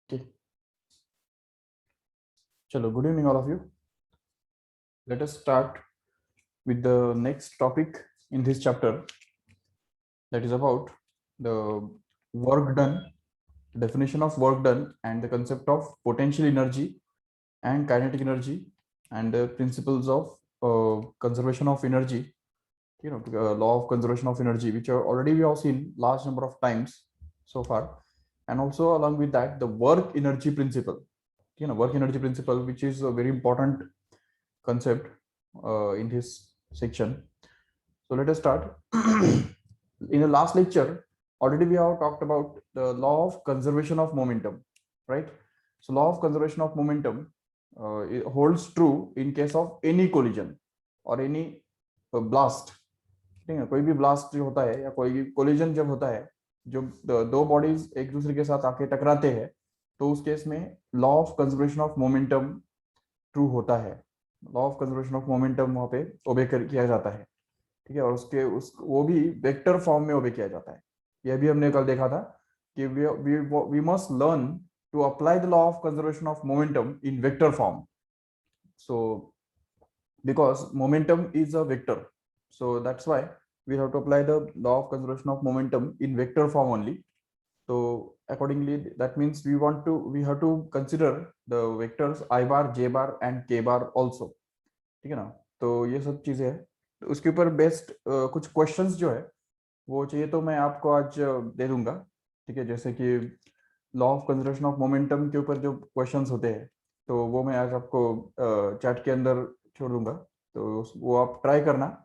Okay. Chalo, good evening, all of you. Let us start with the next topic in this chapter, that is about the work done, definition of work done, and the concept of potential energy and kinetic energy, and the principles of conservation of energy. Law of conservation of energy, which are already we have seen large number of times so far, and also along with that, the work energy principle. Work energy principle, which is a very important concept in this section. So let us start. In the last lecture, already we have talked about the law of conservation of momentum, right? So law of conservation of momentum it holds true in case of any collision or any blast. ठीक है, कोई भी blast जो होता है या कोई भी कोलिजन जब होता है, जब दो बॉडीज एक दूसरे के साथ आके टकराते हैं, तो उस केस में law of conservation of momentum true होता है। Law of conservation of momentum वहां पे ओबे किया जाता है, ठीक है। और उसके उस वो भी वेक्टर फॉर्म में ओबे किया जाता है। यह भी हमने कल देखा था कि we must learn to apply the law of conservation of momentum in vector form. So because momentum is a vector, so that's why we have to apply the law of conservation of momentum in vector form only. So accordingly, that means we have to consider the vectors I bar, j bar and k bar also, ठीक है ना। तो ये सब चीजें है, तो उसके ऊपर बेस्ड कुछ क्वेश्चंस जो है वो चाहिए तो मैं आपको आज दे दूंगा, ठीक है। जैसे कि law of conservation of momentum के ऊपर जो क्वेश्चंस होते हैं, तो वो मैं आज आपको चैट के अंदर छोड़ दूंगा, तो वो आप ट्राई करना।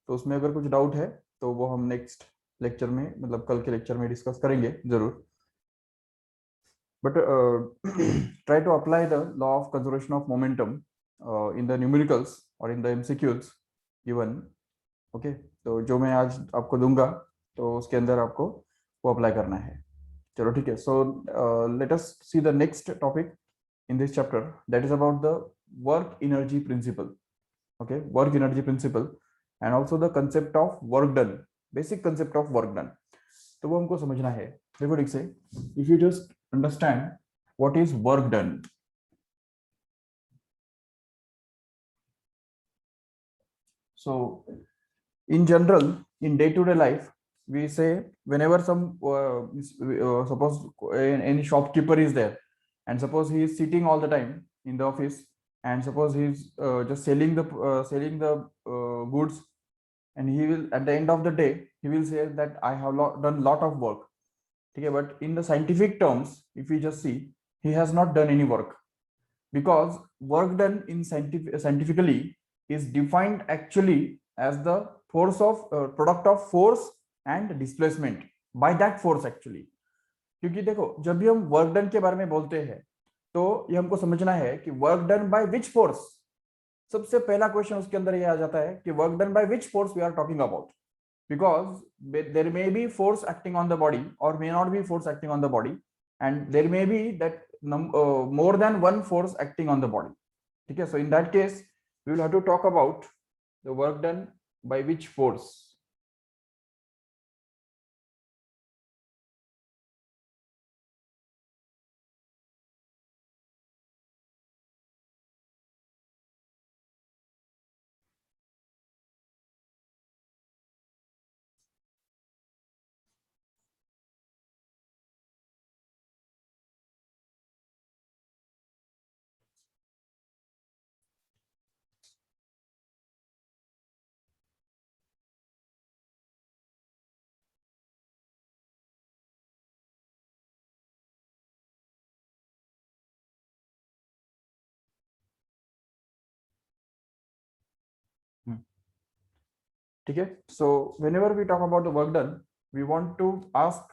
तो उसमें अगर कुछ डाउट है तो वो हम नेक्स्ट लेक्चर में, मतलब कल के लेक्चर में डिस्कस करेंगे जरूर। But try to apply the law of conservation of momentum in the numericals और in the MCQs given. Okay, तो जो मैं आज आपको दूंगा तो उसके अंदर आपको वो अप्लाई करना है। चलो ठीक है। So let us see the next topic in this chapter, that is about the work energy principle. Okay, work energy principle and also the concept of work done, basic concept of work done, तो वो हमको समझना है। देखो ठीक से, if you just understand what is work done. So in general, in day to day life, we say whenever some suppose any shopkeeper is there, and suppose he is sitting all the time in the office, and suppose he is just selling the goods, and he will at the end of the day he will say that I have done lot of work, okay. But in the scientific terms, if we just see, he has not done any work, because work done in scientifically is defined actually as the force of product of force and displacement by that force actually। क्योंकि देखो, जब भी हम work done के बारे में बोलते हैं तो ये हमको समझना है कि work done by which force. सबसे पहला क्वेश्चन उसके अंदर ये आ जाता है कि work done by which force we are talking about, because there may be force acting on the body or may not be force acting on the body, and there may be that more than one force acting on the body, okay. So in that case we will have to talk about the work done by which force. ठीक है। So whenever we talk about the work done, we want to ask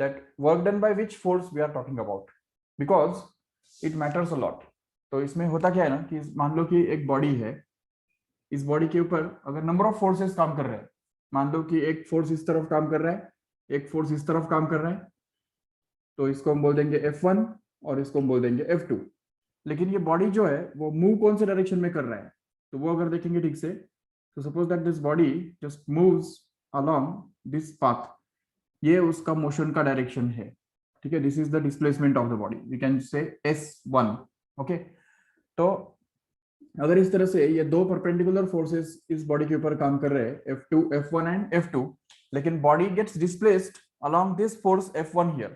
that work done by which force we are talking about, because it matters a lot। तो इसमें होता क्या है ना कि मान लो कि एक बॉडी है, इस बॉडी के ऊपर अगर नंबर ऑफ फोर्सेस काम कर रहे हैं, मान लो कि एक फोर्स इस तरफ काम कर रहा है, एक फोर्स इस तरफ काम कर रहा है, तो इसको हम बोल देंगे F1 और इसको हम बोल देंगे F2। लेकिन ये बॉडी जो है वो मूव कौन से डायरेक्शन में कर रहा है, तो वो अगर देखेंगे ठीक से, तो suppose that this body just moves along this path, ये उसका मोशन का डायरेक्शन है, ठीक है, this is the displacement of the body, we can say S1। Okay, तो अगर इस तरह से ये दो परपेंडिकुलर फोर्सेस इस बॉडी के ऊपर काम कर रहे हैं, F2 F1 एंड F2, लेकिन body gets displaced along this force F1 here,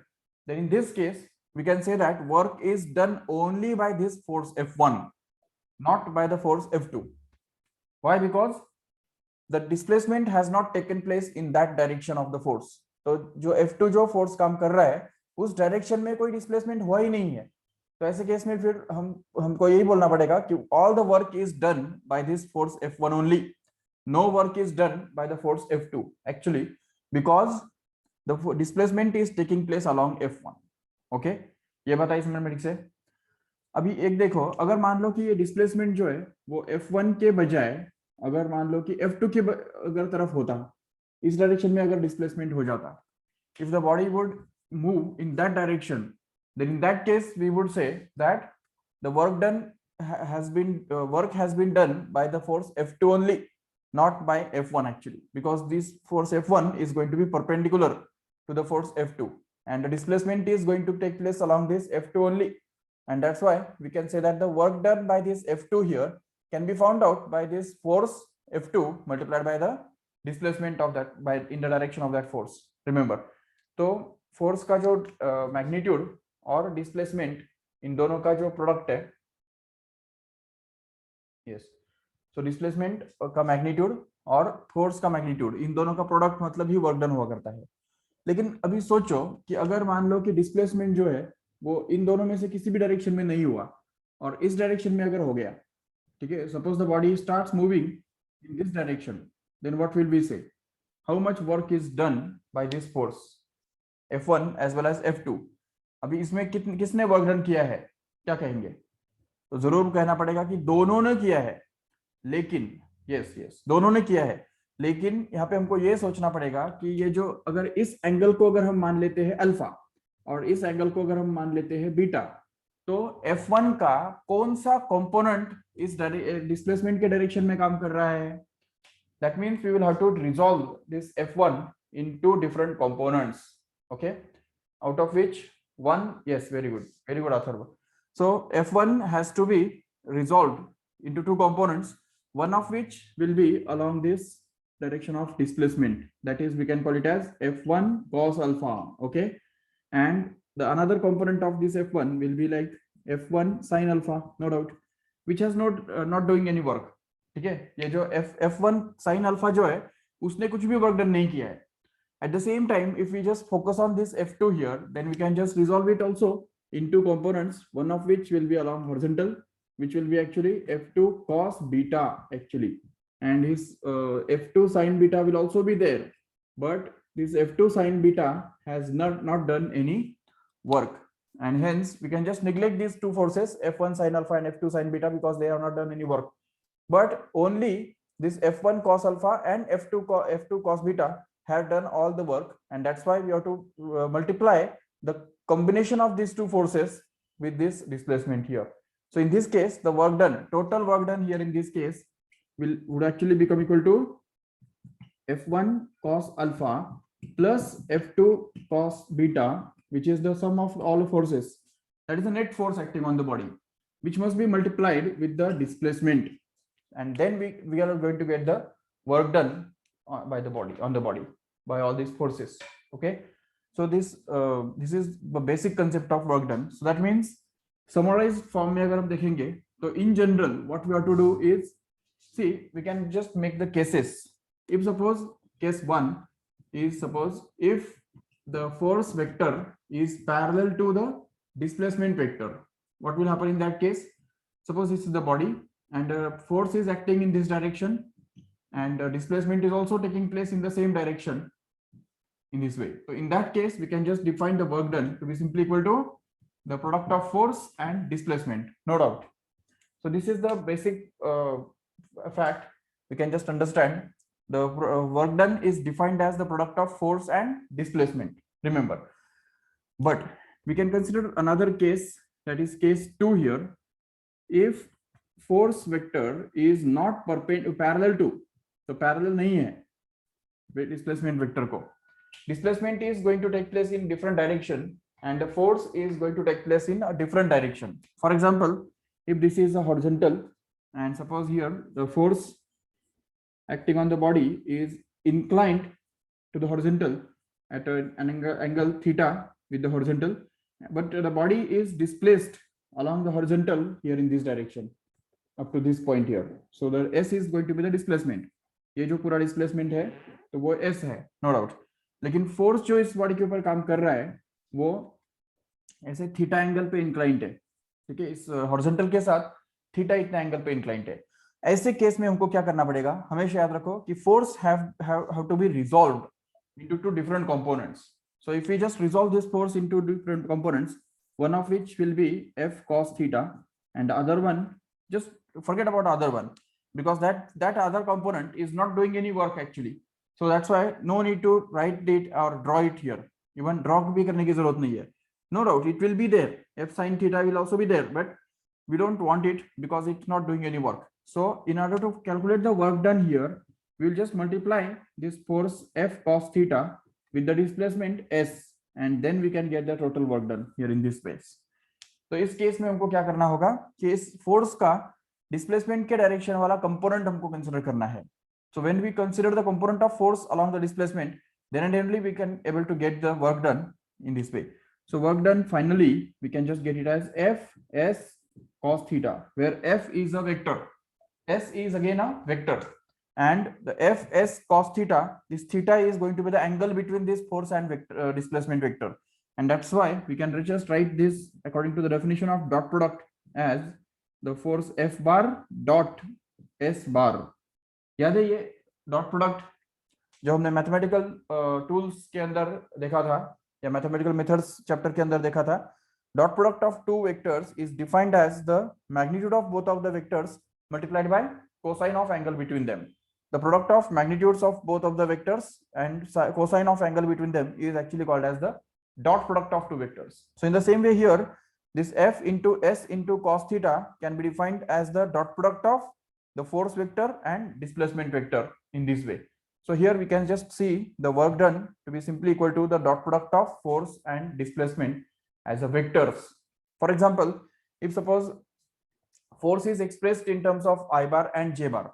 then in this case we can say that work is done only by this force F1, not by the force F2. Why? Because the displacement has not taken place in that direction of the force. तो जो F2 जो force काम कर रहा है उस direction में कोई डिस्प्लेसमेंट हुआ ही नहीं है, तो ऐसे केस में फिर हमको यही बोलना पड़ेगा कि all the work is done by this force F1 only, no work is done by the force F2 actually, because the displacement is taking place along F1. Okay, ये बताइए इसमें ठीक से। अभी एक देखो, अगर मान लो कि ये डिस्प्लेसमेंट जो है वो F1 के बजाय अगर मान लो कि F2 के अगर तरफ होता, इस डायरेक्शन में अगर डिस्प्लेसमेंट हो जाता, if the body would move in that direction, then in that case we would say that the work has been done by the force F2 only, not by F1 actually, because this force F1 is going to be perpendicular to the force F2 and the displacement is going to take place along this F2 only, and that's why we can say that the work done by this F2 here can be found out by this force F2 multiplied by the displacement of that by in the direction of that force. Remember, तो force का जो magnitude और displacement in दोनों का जो product है, yes, so displacement का magnitude और फोर्स का मैग्नीट्यूड, इन दोनों का प्रोडक्ट मतलब ही वर्क डन हुआ करता है। लेकिन अभी सोचो कि अगर मान लो कि डिस्प्लेसमेंट जो है वो इन दोनों में से किसी भी डायरेक्शन में नहीं हुआ और इस डायरेक्शन में अगर हो गया, ठीक है, suppose the body starts moving in this direction, then what will we say, how much work is done by this force F1 as well as F2। अभी इसमें किसने वर्क डन किया है, क्या कहेंगे? तो जरूर कहना पड़ेगा कि दोनों ने किया है, लेकिन यस दोनों ने किया है, लेकिन यहाँ पे हमको ये सोचना पड़ेगा कि ये जो अगर इस एंगल को अगर हम मान लेते हैं अल्फा और इस एंगल को अगर हम मान लेते हैं बीटा, तो F1 का कौन सा कंपोनेंट इस डिस्प्लेसमेंट के डायरेक्शन में काम कर रहा है? That means we will have to resolve this F1 into different components, okay, out of which one, yes, very good Atharva. So F1 has to be resolved into two components, one of which will be along this direction of displacement, that is we can call it as F1 cos alpha, okay, and the another component of this F1 will be like F1 sin alpha, no doubt, which has not doing any work, ठीक है। ये जो F1 sin alpha जो है उसने कुछ भी work done नहीं किया है। At the same time, if we just focus on this F2 here, then we can just resolve it also in two components, one of which will be along horizontal, which will be actually F2 cos beta actually, and his F2 sin beta will also be there, but this F2 sin beta has not done any work, and hence we can just neglect these two forces, F1 sin alpha and F2 sin beta, because they have not done any work, but only this F1 cos alpha and F2 cos beta have done all the work, and that's why we have to multiply the combination of these two forces with this displacement here. So in this case, the work done, total work done here in this case would actually become equal to F1 cos alpha plus F2 cos beta, which is the sum of all forces, that is the net force acting on the body, which must be multiplied with the displacement, and then we are going to get the work done by the body, on the body, by all these forces, okay। So this is the basic concept of work done. So that means summarized form में अगर हम देखेंगे तो in general what we have to do is, see, we can just make the cases. If suppose case 1 is, suppose if the force vector is parallel to the displacement vector, what will happen in that case? Suppose this is the body and force is acting in this direction, and displacement is also taking place in the same direction in this way. So in that case, we can just define the work done to be simply equal to the product of force and displacement, no doubt. So this is the basic fact. We can just understand the work done is defined as the product of force and displacement, remember. But we can consider another case, that is case 2 here. If force vector is not parallel to, तो parallel नहीं है displacement vector को, displacement is going to take place in different direction, and the force is going to take place in a different direction. For example, if this is a horizontal, and suppose here the force acting on the body is inclined to the horizontal at an angle theta with the horizontal, but the body is displaced along the horizontal here in this direction up to this point here. So the S is going to be the displacement. ये जो पूरा displacement है तो वो S है, no doubt. लेकिन force जो इस बॉडी के ऊपर काम कर रहा है वो ऐसे थीटा एंगल पे इंक्लाइंट है. ठीक है, इस हॉरिजॉन्टल के साथ थीटा इतना एंगल पे इंक्लाइंट है. ऐसे केस में हमको क्या करना पड़ेगा, हमेशा याद रखो कि force have to be resolved into two different components. So if we just resolve this force into different components, one of which will be F cos theta and the other one, just forget about the other one, because that other component is not doing any work actually. So that's why no need to write it or draw it here. Even draw bhi karne ki zarurat nahi hai. No doubt it will be there, F sin theta will also be there, but we don't want it because it's not doing any work. So in order to calculate the work done here, we will just multiply this force F cos theta with the displacement S, and then we can get the total work done here in this space. तो इस case में हमको क्या करना होगा कि इस force का डिस्प्लेसमेंट के डायरेक्शन वाला कंपोनेंट हमको कंसीडर करना है. So when we consider the component of force along the displacement, then and only we can able to get the work done in this way. So work done finally we can just get it as F S cos theta, where F is a vector, S is again a vector, and the F S cos theta, this theta is going to be the angle between this force and vector, displacement vector, and that's why we can just write this according to the definition of dot product as the force F bar dot S bar. याद है ये dot product जो हमने mathematical tools के अंदर देखा था या मैथमेटिकल मेथड्स चैप्टर के अंदर देखा था. Dot product of two vectors is defined as the magnitude of both of the vectors multiplied by cosine of angle between them. The product of magnitudes of both of the vectors and cosine of angle between them is actually called as the dot product of two vectors. So in the same way here, this F into S into cos theta can be defined as the dot product of the force vector and displacement vector in this way. So here we can just see the work done to be simply equal to the dot product of force and displacement as a vectors. For example, if suppose force is expressed in terms of I bar and J bar,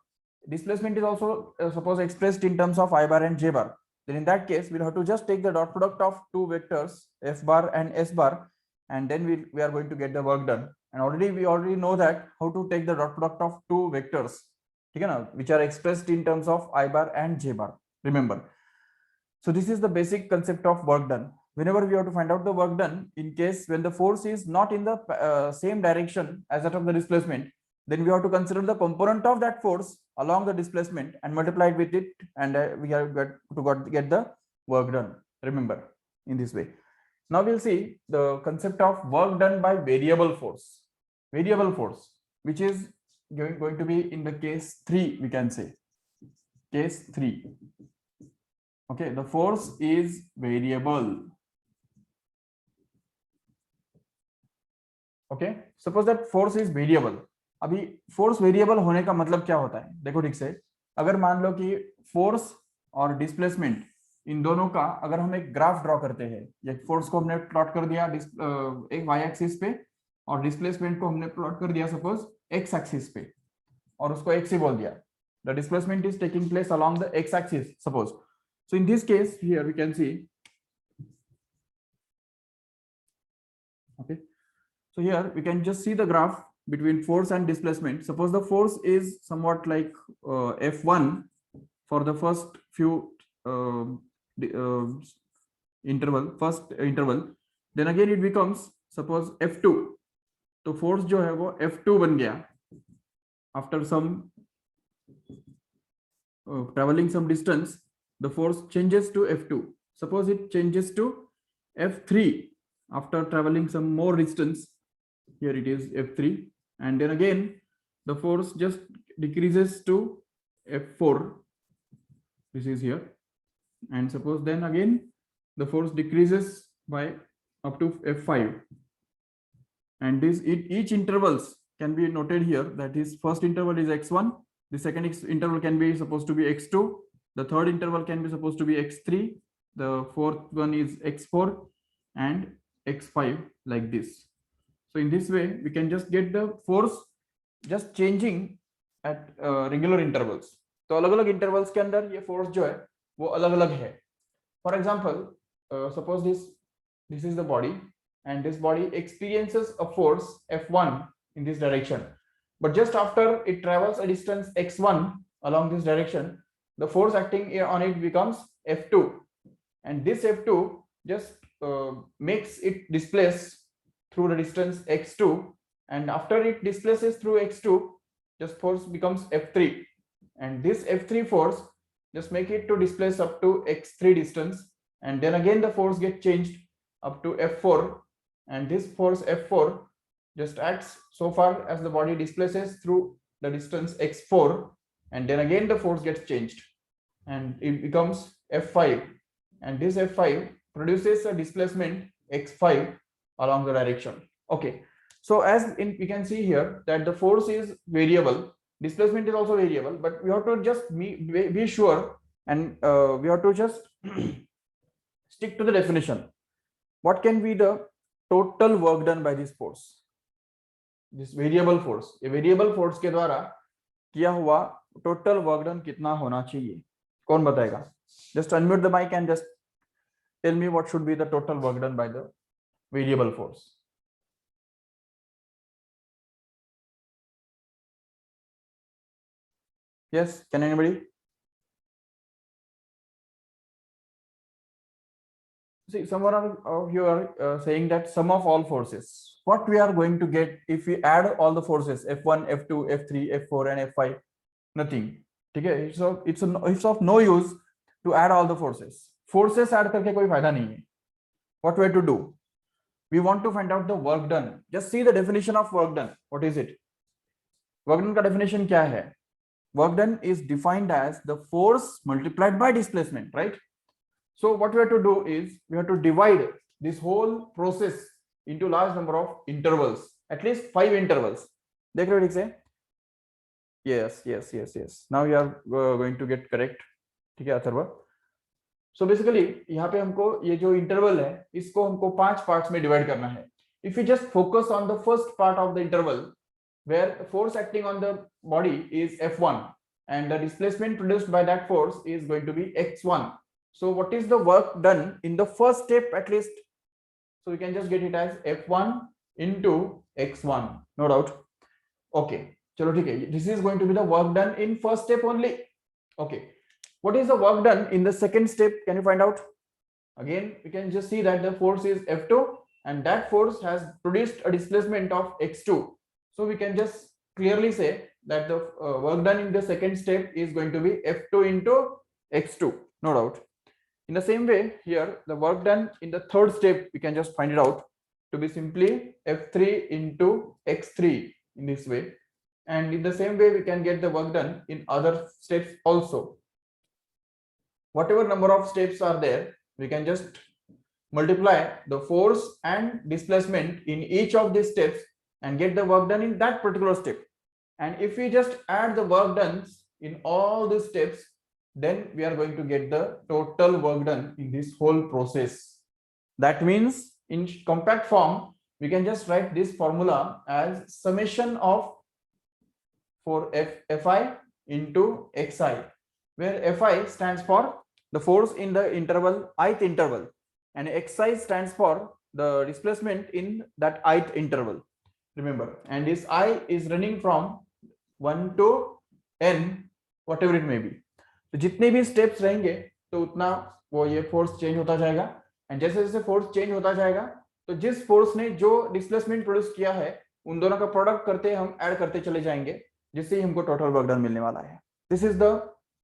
displacement is also suppose expressed in terms of I bar and J bar, then in that case we'll have to just take the dot product of two vectors F bar and S bar, and then we are going to get the work done. And we already know that how to take the dot product of two vectors, okay, now, which are expressed in terms of I bar and J bar, remember. So this is the basic concept of work done. Whenever we have to find out the work done, in case when the force is not in the same direction as that of the displacement, then we have to consider the component of that force along the displacement and multiply it with it, and we have to get the work done, remember, in this way. Now we'll see the concept of work done by variable force. Variable force, which is going to be in the case 3, we can say case 3. Okay, the force is variable. Okay, suppose that force is variable. अभी force variable होने का मतलब क्या होता है, देखो ठीक से. अगर मान लो कि फोर्स और डिस्प्लेसमेंट इन दोनों का अगर हम एक ग्राफ ड्रॉ करते हैं, या फोर्स को हमने प्लॉट कर दिया एक वाई एक्सिस पे और डिस्प्लेसमेंट को हमने प्लॉट कर दिया सपोज एक्स एक्सिस पे, और उसको एक्स ही बोल दिया. The displacement is taking place along the X axis suppose. So in this case here we can see, okay, so here we can just see the graph between force and displacement. Suppose the force is somewhat like F1 for the first few first interval, then again it becomes suppose F2. तो force जो है वो F2 बन गया after some traveling some distance. The force changes to F2. Suppose it changes to F3 after traveling some more distance. Here it is F3, and then again the force just decreases to F4. This is here, and suppose then again the force decreases by up to F5, and this each intervals can be noted here. That is, first interval is x1, the second interval can be supposed to be x2, the third interval can be supposed to be x3, the fourth one is x4, and x5 like this. So in this way we can just get the force just changing at regular intervals. तो अलग अलग intervals के अंदर ये force जो है वो अलग अलग है. For example, suppose this is the body and this body experiences a force F1 in this direction, but just after it travels a distance x1 along this direction, the force acting on it becomes F2, and this F2 just makes it displace through the distance x2, and after it displaces through x2, just force becomes F3, and this F3 force just make it to displace up to x3 distance, and then again the force gets changed up to F4, and this force F4 just acts so far as the body displaces through the distance x4, and then again the force gets changed and it becomes F5, and this F5 produces a displacement x5 along the direction. Okay, so as in we can see here that the force is variable, displacement is also variable, but we have to just be sure, and we have to just stick to the definition. What can be the total work done by this force, this variable force? ये variable force के द्वारा किया हुआ total work done कितना होना चाहिए? कौन बताएगा? Just unmute the mic and just tell me what should be the total work done by the variable force. Yes, can anybody? See, someone of you are saying that sum of all forces. What we are going to get if we add all the forces F1, F2, F3, F4 and F5? Nothing. Okay, so it's of no use to add all the forces. Forces add करके कोई फायदा नहीं है. What we have to do? We want to find out the work done. Just see the definition of work done. What is it? Work done का definition क्या है? Work done is defined as the force multiplied by displacement, right? So what we have to do is we have to divide this whole process into large number of intervals, at least 5 intervals. देख रहे हो ठीक से? Yes. Now you are going to get correct. ठीक है Atharva? So basically यहाँ पे हमको ये जो interval है इसको हमको 5 parts में divide करना है. If you just focus on the first part of the interval, where the force acting on the body is F1 and the displacement produced by that force is going to be x1. So what is the work done in the first step at least? So we can just get it as F1 into x1, no doubt. Okay, chalo theek hai. This is going to be the work done in first step only. Okay, what is the work done in the second step? Can you find out? Again, we can just see that the force is F2 and that force has produced a displacement of x2. So we can just clearly say that the work done in the second step is going to be F2 into x2, no doubt. In the same way, here the work done in the third step, we can just find it out to be simply F3 into x3 in this way. And in the same way, we can get the work done in other steps also. Whatever number of steps are there, we can just multiply the force and displacement in each of these steps and get the work done in that particular step. And if we just add the work done in all these steps, then we are going to get the total work done in this whole process. That means in compact form, we can just write this formula as summation of for Fi into Xi, where Fi stands for the force in the interval, ith interval, and Xi stands for the displacement in that ith interval. Remember, and this I is running from 1 to n, whatever it may be. तो जितने भी steps रहेंगे तो उतना वो ये force change होता जाएगा, एंड जैसे जैसे फोर्स चेंज होता जाएगा तो जिस फोर्स ने जो डिस्प्लेसमेंट प्रोड्यूस किया है उन दोनों का प्रोडक्ट करते हम ऐड करते चले जाएंगे, जिससे हमको टोटल वर्क डन मिलने वाला है. This is the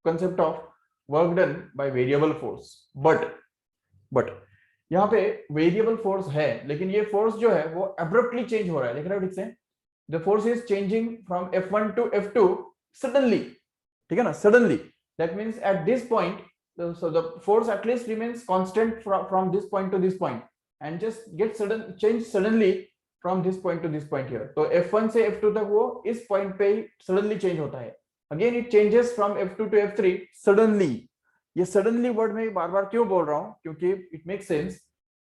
concept of work done by variable force. But यहाँ पे वेरिएबल फोर्स है, लेकिन ये फोर्स जो है वो अब्रप्टली चेंज हो रहा है. देख रहे हो ठीक से? The force is changing from F1 to F2 suddenly. ठीक है ना? Suddenly. That means at this point, so the force at least remains constant from this point to this point, and just get change suddenly from this point to this point here. So F1 से F2 तक वो इस point पे suddenly change होता है. Again it changes from F2 to F3 suddenly. ये suddenly word में बार-बार क्यों बोल रहा हूँ? क्योंकि it makes sense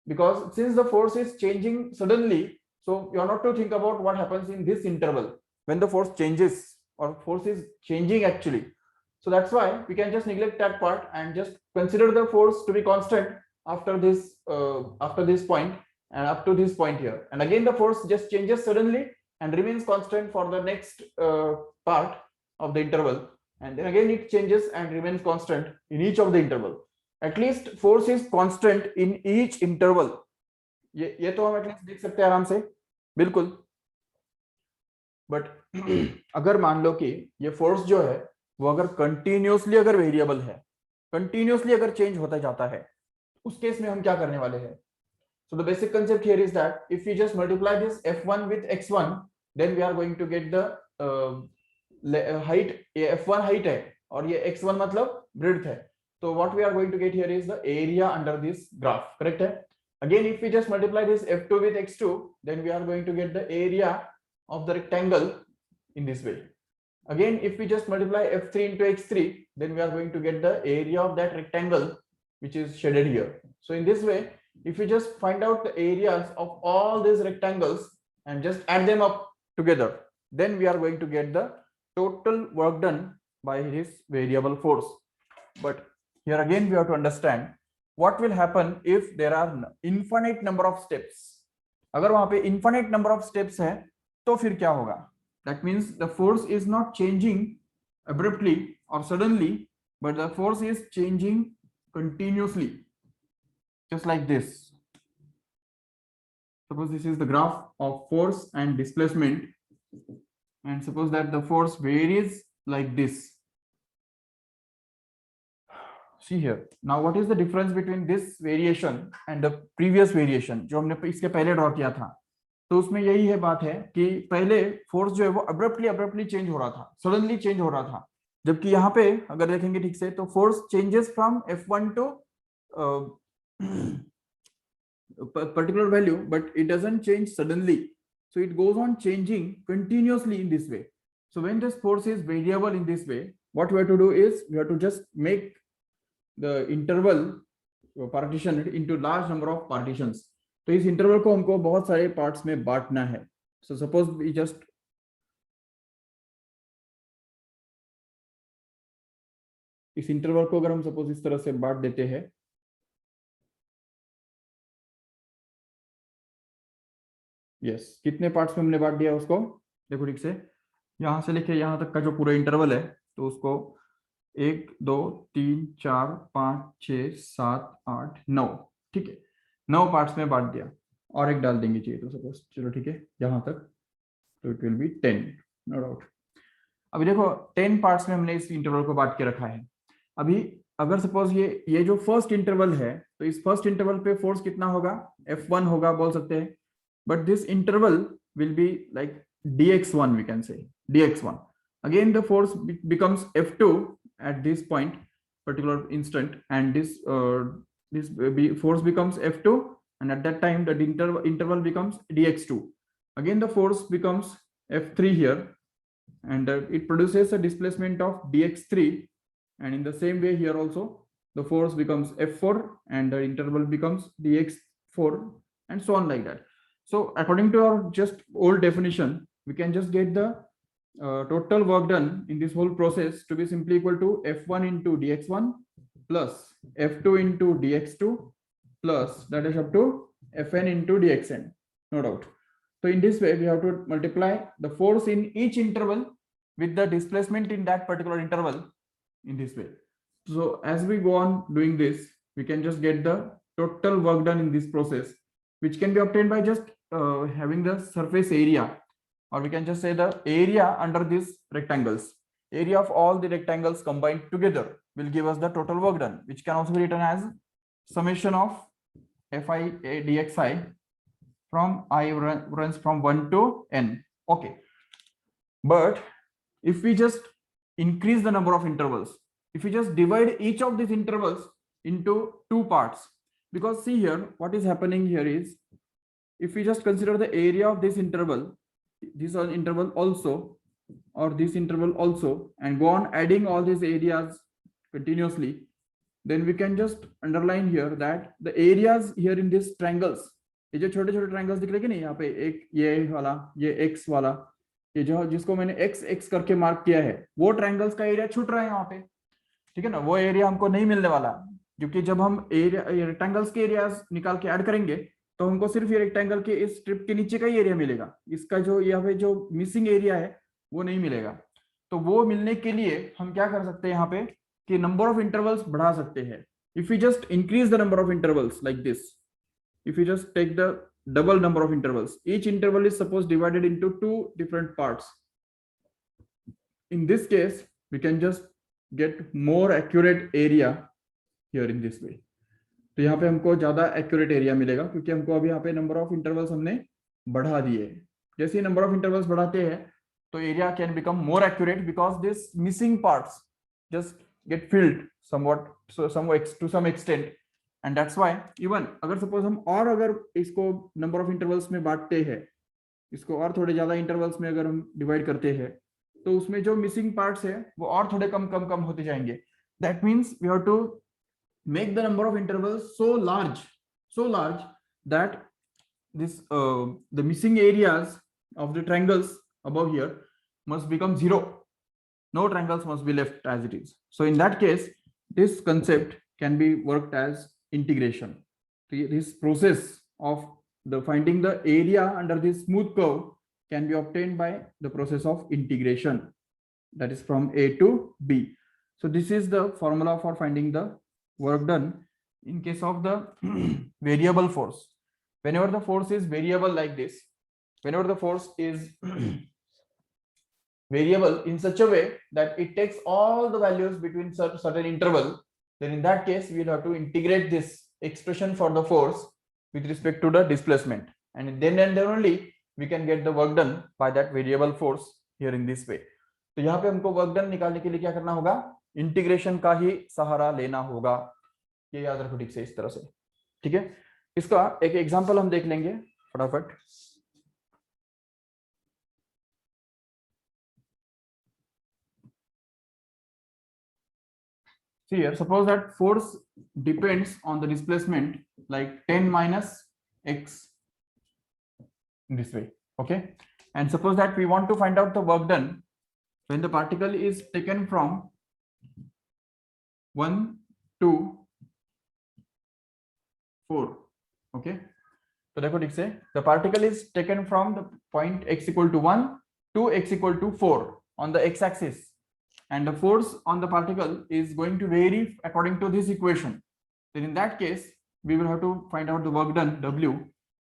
because since the force is changing suddenly, so you are not to think about what happens in this interval when the force changes or force is changing actually. So that's why we can just neglect that part and just consider the force to be constant after this point and up to this point here. And again the force just changes suddenly and remains constant for the next part of the interval, and then again it changes and remains constant in each of the interval. At least force is constant in each interval. ये तो हम at least देख सकते हैं आराम से, बिल्कुल. But अगर मान लो कि ये फोर्स जो है वो अगर कंटिन्यूसली अगर वेरिएबल है, कंटिन्यूसली अगर चेंज होता जाता है, उस केस में हम क्या करने वाले हैं? So the basic concept here is that if we just multiply this f1 with x1, then we are going to get the height. ये f1 height है और ये x1 मतलब breadth है. So what we are going to get here is the area under this graph, correct है? Again, if we just multiply this f2 with x2, then we are going to get the area of the rectangle in this way. Again, if we just multiply f3 into x3, then we are going to get the area of that rectangle which is shaded here. So in this way, if we just find out the areas of all these rectangles and just add them up together, then we are going to get the total work done by this variable force. But here again we have to understand what will happen if there are infinite number of steps. अगर वहां पे infinite number of steps है तो फिर क्या होगा? That means the force is not changing abruptly or suddenly, but the force is changing continuously, just like this. Suppose this is the graph of force and displacement, and suppose that the force varies like this. See here. Now what is the difference between this variation and the previous variation जो हमने इसके पहले draw किया था? तो उसमें यही है बात है कि पहले फोर्स जो है वो अब्रप्टली चेंज हो रहा था, सडनली चेंज हो रहा था, जबकि यहाँ पे अगर देखेंगे ठीक से तो force changes from f1 to particular value, but it doesn't change suddenly, so it goes on changing continuously in this way. So when this force is variable in this way, what we have to do is we have to just make the interval partition into large number of partitions. तो इस interval को हमको बहुत सारे parts में बांटना है. So suppose we just इस इंटरवल को अगर हम सपोज इस तरह से बांट देते हैं, यस, कितने पार्ट्स में हमने बांट दिया उसको देखो ठीक से, यहां से लेके यहां तक का जो पूरा इंटरवल है तो उसको 1 2 3 4 5 6 7 8 9, ठीक है, 9 पार्ट्स में बांट दिया. और एक डाल देंगे चाहिए तो सपोज, चलो ठीक है यहां तक, तो it will be 10, no doubt. अभी देखो 10 पार्ट्स में हमने इस इंटरवल को बांट के रखा है. अभी अगर सपोज ये जो फर्स्ट इंटरवल है तो इस फर्स्ट इंटरवल पे फोर्स कितना होगा? f1 होगा बोल सकते हैं, but this interval will be like dx1, we can say dx1. Again the force becomes f2 at this point, particular instant, and this force becomes f2, and at that time the interval becomes dx2. Again the force becomes f3 here, and it produces a displacement of dx3, and in the same way here also the force becomes f4 and the interval becomes dx4, and so on like that. So according to our just old definition, we can just get the total work done in this whole process to be simply equal to f1 into dx1 plus f2 into dx2 plus that is up to fn into dxn, no doubt. So in this way we have to multiply the force in each interval with the displacement in that particular interval in this way. So as we go on doing this, we can just get the total work done in this process, which can be obtained by just having the surface area, or we can just say the area under these rectangles. Area of all the rectangles combined together will give us the total work done, which can also be written as summation of fi dxi from I runs from 1 to n. Okay, but if we just increase the number of intervals, if we just divide each of these intervals into 2 parts, because see here what is happening here is, if we just consider the area of this interval also, or this interval also, and go on adding all these areas continuously, then we can just underline here that the areas here in this triangles, ये जो छोटे छोटे triangles दिख रहे हैं ना यहाँ पे, एक ये वाला, ये एक्स वाला, ये जो जिसको मैंने एक्स एक्स करके मार्क किया है, वो ट्रायंगल्स का एरिया छूट रहा है यहाँ पे, ठीक है ना। वो एरिया हमको नहीं मिलने वाला, क्योंकि जब हम एरिया रेक्टेंगल्स के एरियाज निकाल के ऐड करेंगे तो हमको सिर्फ ये रेक्टेंगल के इस स्ट्रिप के नीचे का ही एरिया मिलेगा, इसका जो यहाँ पे जो मिसिंग एरिया है वो नहीं मिलेगा। तो वो मिलने के लिए हम क्या कर सकते हैं यहाँ पे कि नंबर ऑफ इंटरवल्स बढ़ा सकते हैं। If you just increase the number of intervals like this, if you just take the double number of intervals, each interval is suppose divided into two different parts. In this case we can just get more accurate area here in this way. तो यहाँ पे हमको ज्यादा accurate area मिलेगा, क्योंकि हमको अभी यहाँ पे नंबर ऑफ इंटरवल्स हमने बढ़ा दिए। जैसे ही नंबर ऑफ इंटरवल्स बढ़ाते हैं तो area can become more accurate, because this missing parts just get field somewhat, so to some extent, and that's why even अगर सपोज हम और अगर इसको नंबर ऑफ इंटरवल्स में बांटते हैं, इसको और थोड़े ज्यादा इंटरवल्स में अगर हम डिवाइड करते हैं, तो उसमें जो मिसिंग पार्ट्स है वो और थोड़े कम कम कम होते जाएंगे। That means we have to make the number of intervals so large that this the missing areas of the triangles above here must become 0. No triangles must be left as it is. So in that case this concept can be worked as integration. This process of the finding the area under this smooth curve can be obtained by the process of integration, that is from A to B. So this is the formula for finding the work done in case of the variable force. Whenever the force is variable like this, whenever the force is variable in such a way that it takes all the values between certain interval, then in that case we will have to integrate this expression for the force with respect to the displacement, and then only we can get the work done by that variable force here in this way. तो यहाँ पे हमको work done निकालने के लिए क्या करना होगा, इंटीग्रेशन का ही सहारा लेना होगा। ये याद रखो ठीक से, इस तरह से, ठीक है। इसका एक एग्जांपल हम देख लेंगे फटाफट। See here, suppose that force depends on the displacement like 10 minus x in this way, okay? And suppose that we want to find out the work done when the particle is taken from 1 to 4, okay? So देखो ठीक से, the particle is taken from the point x equal to 1 to x equal to 4 on the x-axis, and the force on the particle is going to vary according to this equation. Then in that case we will have to find out the work done W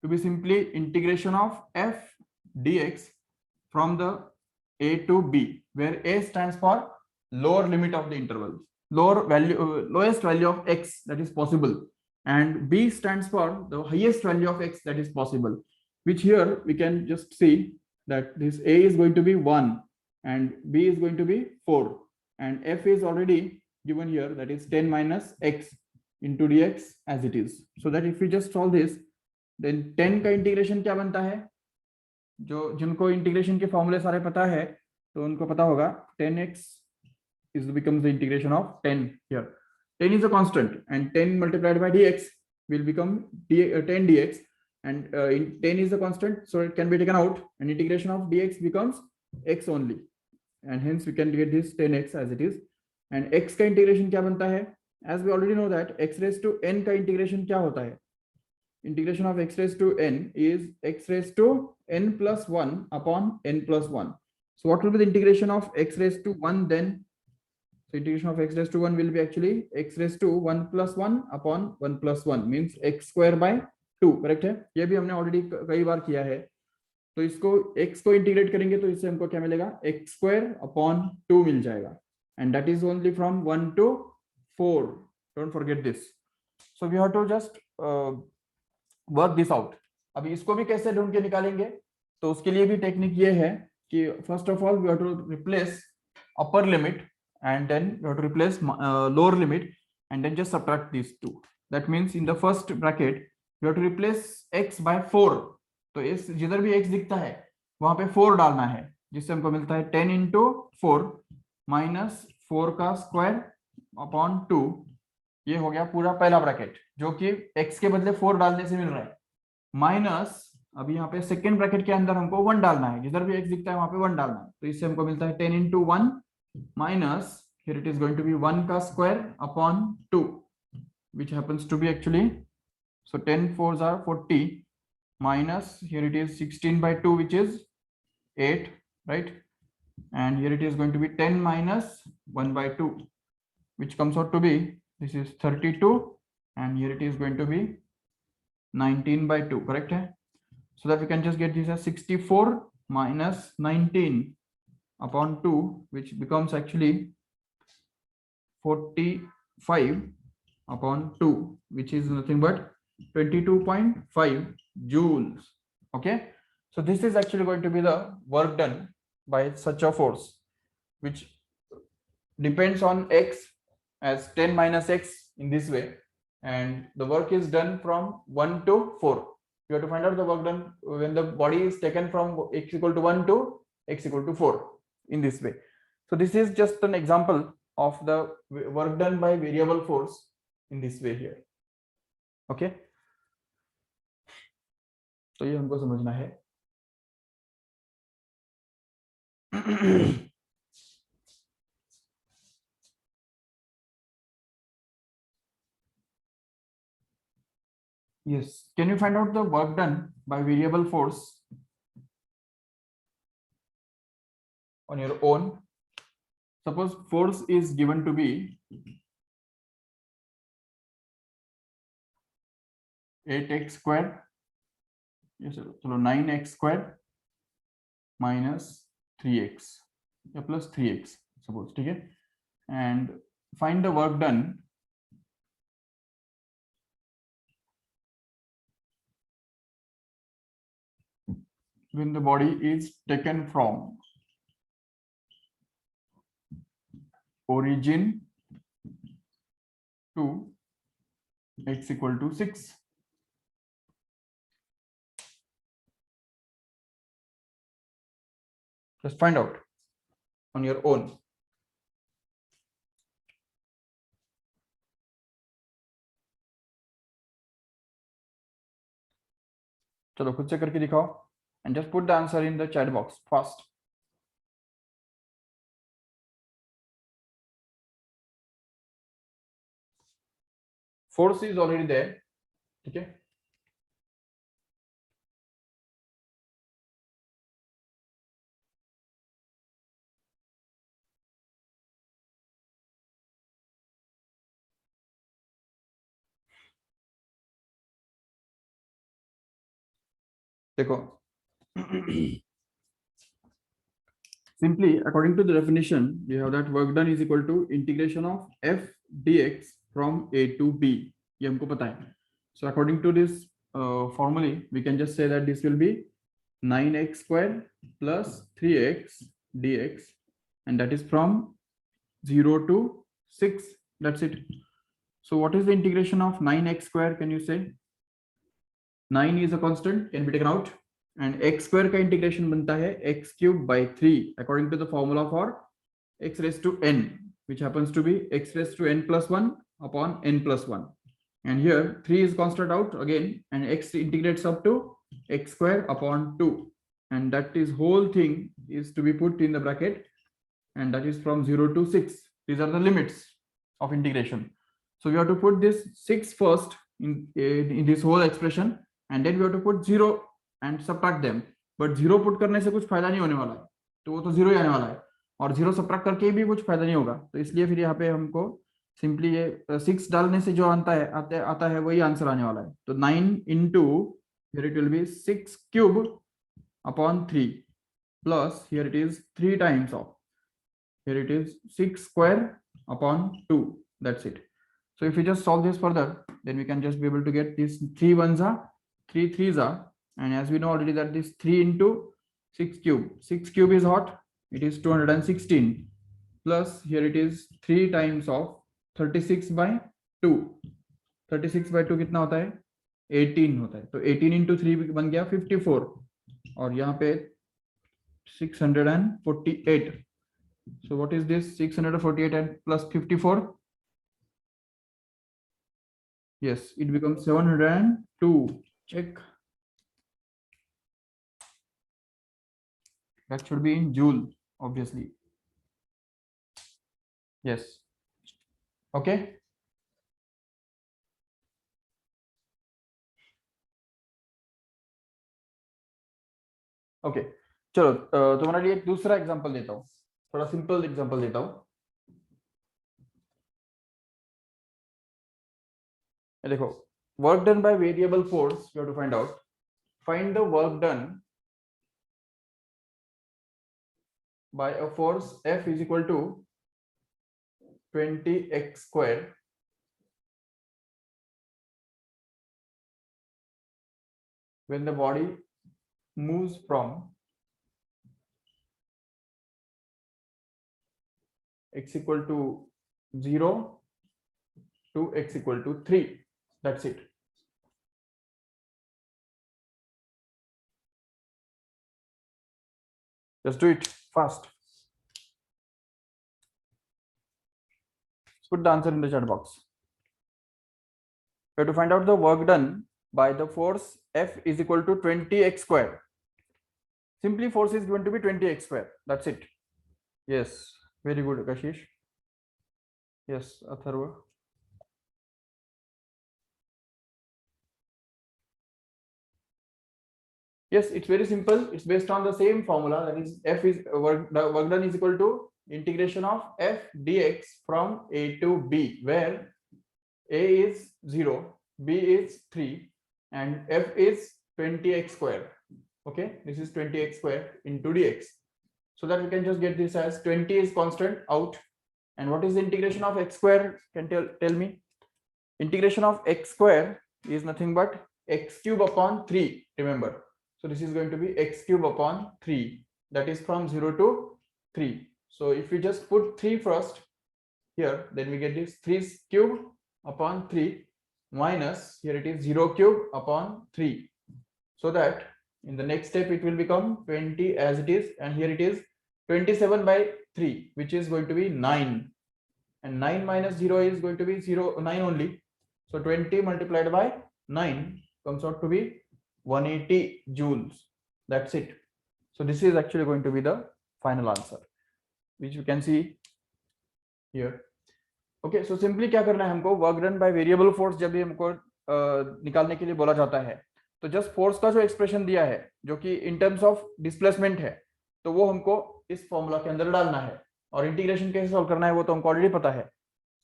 to be simply integration of f dx from the A to B, where A stands for lower limit of the interval, lowest value of x that is possible, and B stands for the highest value of x that is possible, which here we can just see that this A is going to be 1 and B is going to be 4, and f is already given here, that is 10 minus x into dx as it is. So that if we just solve this, then 10 का integration क्या बनता है, जो जिनको integration के फॉर्मूले सारे पता है तो उनको पता होगा 10x is becomes the integration of 10 here. 10 is a constant and 10 multiplied by dx will become 10 dx, and 10 is a constant, so it can be taken out, and integration of dx becomes x only, and hence we can get this 10x as it is. And x का integration क्या बनता है, as we already know that x raised to n का integration क्या होता है, integration of x raised to n is x raised to n plus 1 upon n plus 1. So what will be the integration of x raised to 1 then? So integration of x raised to 1 will be actually x raised to 1 plus 1 upon 1 plus 1, means x square by 2, correct है। ये भी हमने already कई बार किया है। तो इसको x को इंटीग्रेट करेंगे तो इससे हमको क्या मिलेगा, x स्क्वायर अपॉन 2 मिल जाएगा, and that is only from 1 to 4, don't forget this. So we have to just work this out. अभी इसको भी कैसे ढूंढ के निकालेंगे, तो उसके लिए भी टेक्निक ये है कि first of all we have to replace upper limit and then we have to replace lower limit, and then just subtract these two. That means in the first bracket we have to replace x by 4, तो इस जिधर भी x दिखता है वहां पे 4 डालना है, जिससे हमको मिलता है 10 into 4 minus 4 का स्क्वायर अपॉन 2, ये हो गया पूरा पहला ब्रैकेट जो कि x के बदले 4 डालने से मिल रहा है, माइनस अभी यहाँ पे सेकेंड ब्रैकेट के अंदर हमको 1 डालना है, जिधर भी x दिखता है वहां पे 1 डालना है, तो इससे हमको मिलता है 10 into 1 minus here it is going to be 1 का square upon 2 which happens to be actually, so 10 4s are 40 minus here it is 16 by 2 which is 8, right? And here it is going to be 10 minus 1 by 2 which comes out to be, this is 32, and here it is going to be 19 by 2, correct hai? So that we can just get this as 64 minus 19 upon 2 which becomes actually 45 upon 2 which is nothing but 22.5 joules. Okay, so this is actually going to be the work done by such a force which depends on x as 10 minus x in this way, and the work is done from 1 to 4. You have to find out the work done when the body is taken from x equal to 1 to x equal to 4 in this way. So this is just an example of the work done by variable force in this way here. Okay, तो ये हमको समझना है. Yes, can you find out the work done by variable force on your own? Suppose force is given to be 8x square, yes, so 9x square minus 3x या plus 3x suppose, ठीक है, and find the work done when the body is taken from origin to x equal to 6. Just find out on your own. चलो खुद से करके दिखाओ and just put the answer in the chat box fast. Force is already there, ठीक है. देखो, simply according to the definition we have that work done is equal to integration of f dx from a to b, ये हमको पता है. So according to this formally we can just say that this will be 9x square plus 3x dx, and that is from 0 to 6, that's it. So what is the integration of 9x square, can you say? 9 is a constant, can be taken out, and x square का integration बनता है x cube by 3 according to the formula for x raised to n, which happens to be x raised to n plus 1 upon n plus 1, and here 3 is constant out again, and x integrates up to x square upon 2, and that is whole thing is to be put in the bracket, and that is from 0 to 6. These are the limits of integration. So we have to put this 6 first in this whole expression, and then we have to put 0 and subtract them. But 0 put करने से कुछ फायदा नहीं होने वाला है, तो वो तो 0 ही आने वाला है, और 0 subtract करके भी कुछ फायदा नहीं होगा, तो इसलिए फिर यहाँ पे हमको सिंपली ये 6 डालने से जो आता है वही आंसर आने वाला है. तो 9 into here it will be 6 cube upon 3 plus here it is 3 times of, here it is 6 square upon 2, that's it. So if we just solve this further, then we can just be able to get this 3 ones are 3 3s are, and as we know already that this 3 into 6 cube is what? It is 216 plus here it is 3 times of 36 by 2. 36 by 2 कितना होता है? 18 होता है. तो 18 into 3 बन गया 54, और यहाँ पे 648. So what is this 648 and plus 54? Yes, it becomes 702. Check. That should be in joule, obviously. Yes. Okay. Okay चलो तुम्हारे लिए एक दूसरा एग्जांपल देता हूँ, थोड़ा सिंपल एग्जांपल देता हूँ। देखो, work done by variable force, you have to find the work done by a force F is equal to 20x square when the body moves from x equal to 0 to x equal to 3. That's it. Just do it fast. Put the answer in the chat box. We have to find out the work done by the force F is equal to 20x square. Simply force is going to be 20x square. That's it. Yes, very good, Kashish. Yes, Atharva. Yes, it's very simple. It's based on the same formula, that is F is work done is equal to integration of F dx from A to B, where A is 0, B is 3, and F is 20x square. Okay, this is 20x square into dx. So that we can just get this as 20 is constant out. And what is the integration of x square? Can tell me? Integration of x square is nothing but x cube upon 3. Remember. So this is going to be x cube upon 3. That is from 0 to 3. So if we just put 3 first here, then we get this 3 cube upon 3 minus here it is 0 cube upon 3. So that in the next step it will become 20 as it is, and here it is 27 by 3, which is going to be 9, and 9 minus 0 is going to be 9 only. So 20 multiplied by 9 comes out to be 180 joules. That's it. So this is actually going to be the final answer, which you can see here. Okay, so simply क्या करना है हमको, work done by variable force जब भी हमको निकालने के लिए बोला जाता है, तो जस्ट फोर्स का जो एक्सप्रेशन दिया है जो कि इन टर्म्स ऑफ डिस्प्लेसमेंट है, तो वो हमको इस फॉर्मूला के अंदर डालना है, और इंटीग्रेशन कैसे सॉल्व करना है वो तो हमको ऑलरेडी पता है.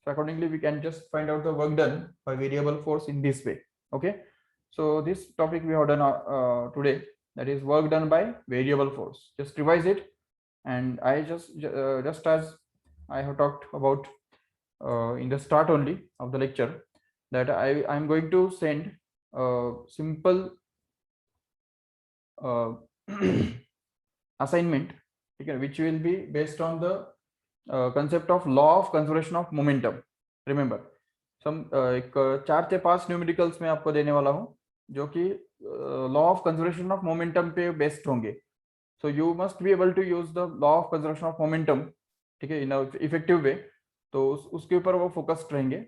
So accordingly we can just find out the work done by variable force in this way. Okay, so this topic we have done today, that is work done by variable force. Just revise it, and I just as I have talked about in the start only of the lecture, that I'm going to send a simple assignment, okay, which will be based on the concept of law of conservation of momentum. Remember, एक 4 से 5 numericals में आपको देने वाला हूं जो कि law of conservation of momentum पे बेस्ड होंगे. So you must be able to use the law of conservation of momentum, ठीक है, इन इफेक्टिव वे. तो उसके ऊपर वो फोकस्ड रहेंगे.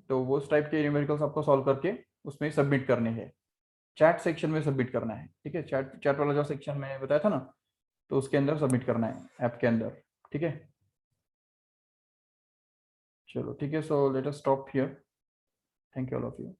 तो वो टाइप के न्यूमेरिकल्स आपको सॉल्व करके उसमें सबमिट करने हैं, चैट सेक्शन में सबमिट करना है. ठीक है, चैट वाला जो सेक्शन मैंने बताया था ना, तो उसके अंदर सबमिट करना है ऐप के अंदर. ठीक है, चलो ठीक है. So let us stop here. Thank you all of you.